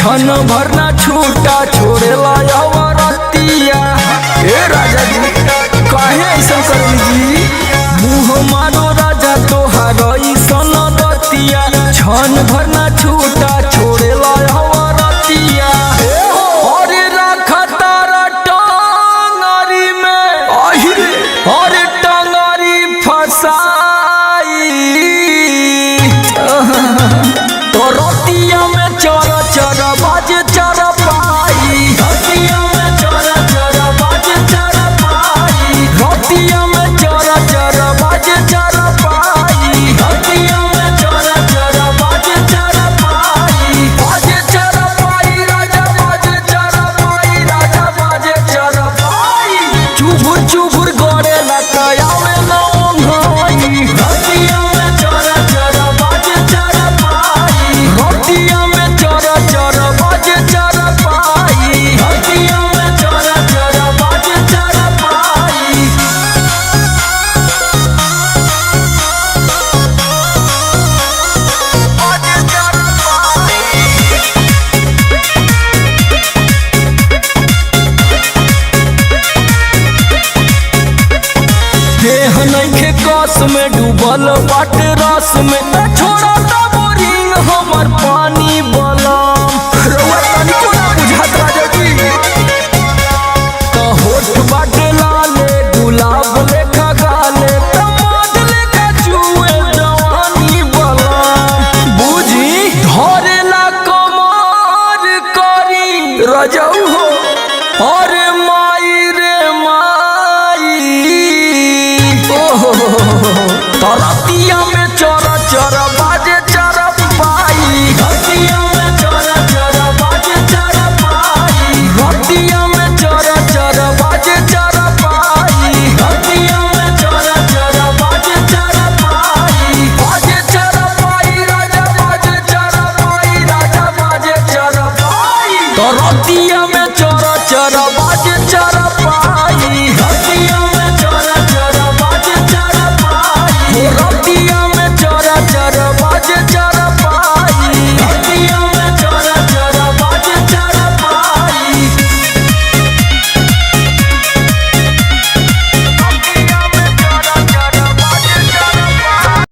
छन भरना छूटा छोड़ेला अवरतिया। ए राजा जी काहे ऐसा करनी जी, मुँह मारो राजा तोहार ऐसन दतिया। छन भरना छूटा छोड़ेला अवरतिया। अरे रखा तारा टंगरी में, अरे टंगरी फसाई तो रतिया में चर चर बाजे चर पाई। रतिया में चर चर बाजे चर पाई। रतिया में चर चर बाजे चर पाई। रतिया में चर चर बाजे चर पाई। बाजे चर पाई राजा बाजे चर पाई। राजा बाजे चर पाई। चुभुर चुभुर गड़े लकायावे न ओंघाई। रतिया में चर चर बाजे चर पाई। रतिया में चर चर बाजे चर पाई। रतिया में चर चर बाजे चर पाई। बाजे चर देह नइखे कस में डूबल बाटे रस में। छोड़ा ता बोरिंग हमर पानी बलम। रउआ तनिको ना बुझात राजा जी। त होठ बाटे लाले गुलाब लेखा गाले। टमाट लेखा चुए जवानी बलम। बुझी धरेला कमर करी रजऊ हो। अरे माई रे माई रतिया में चर चर बाजे चर पाई। रतिया में चर चर बाजे चर पाई। रतिया में चर चर बाजे चर पाई। रतिया में चर चर बाजे चर पाई। बाजे चर पाई राजा बाजे चर पाई। राजा बाजे चर पाई तो रतिया में चर चर बाजे चर पाई।